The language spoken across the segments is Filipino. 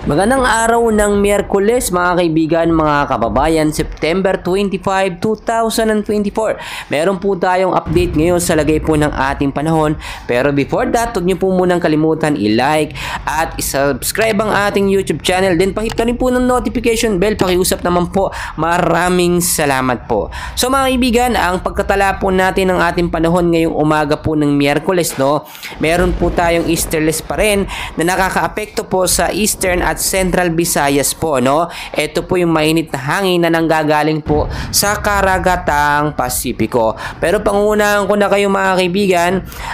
Magandang araw ng Miyerkules mga kaibigan, mga kababayan, September 25, 2024. Meron po tayong update ngayon sa lagay po ng ating panahon. Pero before that, huwag niyo po munang kalimutan i-like at i-subscribe ang ating YouTube channel. Then pahit ka rin po ng notification bell, pakiusap naman po. Maraming salamat po. So mga kaibigan, ang pagkatala po natin ng ating panahon ngayong umaga po ng Miyerkules, no? Meron po tayong easterlies pa rin na nakakaapekto po sa eastern at Central Visayas po, no? Ito po yung mainit na hangin na nanggagaling po sa karagatang Pasipiko. Pero pangunahan ko na kayo mga kaibigan,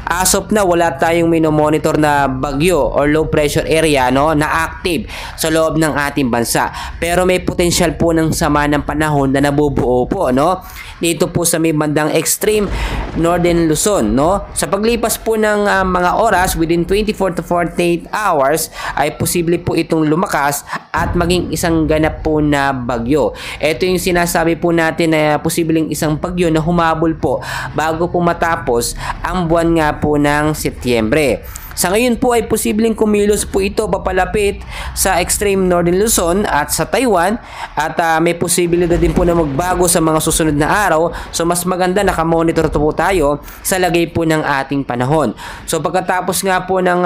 as of na wala tayong minomonitor na bagyo or low pressure area, no, na active sa loob ng ating bansa. Pero may potential po ng sama ng panahon na nabubuo po, no? Dito po sa may bandang extreme Northern Luzon, no? Sa paglipas po ng mga oras within 24 to 48 hours ay posible po itong lumakas at maging isang ganap po na bagyo. Ito yung sinasabi po natin na posibleng isang bagyo na humabol po bago po matapos ang buwan nga po ng Setyembre. Sa ngayon po ay posibleng kumilos po ito papalapit sa extreme Northern Luzon at sa Taiwan at may posibilidad din po na magbago sa mga susunod na araw. So mas maganda nakamonitor po tayo sa lagay po ng ating panahon. So pagkatapos nga po ng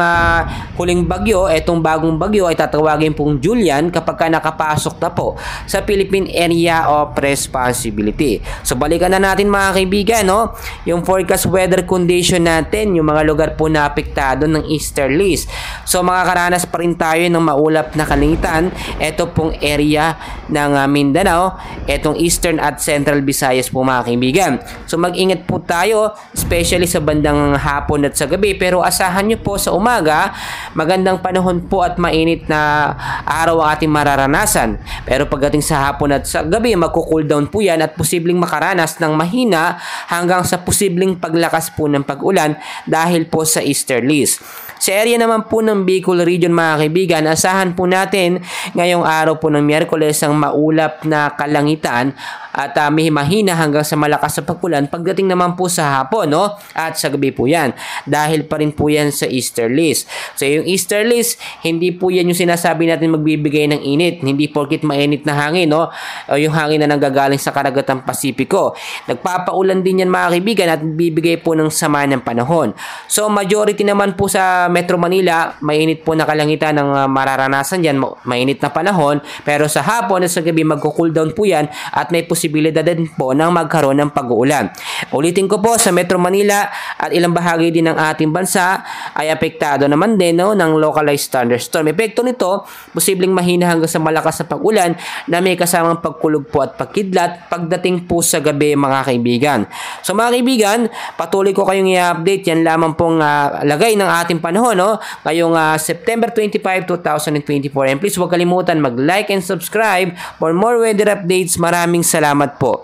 huling bagyo, etong bagong bagyo ay tatawagin pong Julian kapag ka nakapasok na po sa Philippine Area of Responsibility. So balikan na natin mga kaibigan, no? Yung forecast weather condition natin, yung mga lugar po na apektado ng easterlies. So makakaranas pa rin tayo ng maulap na kalangitan. Ito pong area ng Mindanao, etong eastern at central Visayas po mga kaibigan. So mag-ingat po tayo, especially sa bandang hapon at sa gabi. Pero asahan nyo po sa umaga, magandang panahon po at mainit na araw ang ating mararanasan. Pero pagdating sa hapon at sa gabi, magko-cool down po yan at posibleng makaranas ng mahina hanggang sa posibleng paglakas po ng pag-ulan dahil po sa easterlies. Sa area naman po ng Bicol Region mga kaibigan, asahan po natin ngayong araw po ng Miyerkules ang maulap na kalangitan at may mahina hanggang sa malakas sa pag-ulan pagdating naman po sa hapon, no? At sa gabi po yan. Dahil pa rin po yan sa easterlies. So yung easterlies, hindi po yan yung sinasabi natin magbibigay ng init. Hindi porkit mainit na hangin, no? O yung hangin na nanggagaling sa karagatang Pasipiko. Nagpapaulan din yan mga kaibigan at bibigay po ng sama ng panahon. So majority naman po sa Metro Manila, mainit po na kalangitan ng mararanasan dyan, mainit na panahon. Pero sa hapon at sa gabi, magko-cool down po yan at may posibilidad din po ng magkaroon ng pag-uulan. Ulitin ko po, sa Metro Manila at ilang bahagi din ng ating bansa ay apektado naman din, no, ng localized thunderstorm. Epekto nito, posibleng mahina hanggang sa malakas na pag-ulan na may kasamang pagkulog po at pagkidlat pagdating po sa gabi mga kaibigan. So mga kaibigan, patuloy ko kayong i-update. Yan lamang pong lagay ng ating panahon, no, ngayong September 25, 2024. And please huwag kalimutan mag-like and subscribe for more weather updates. Maraming salamat po.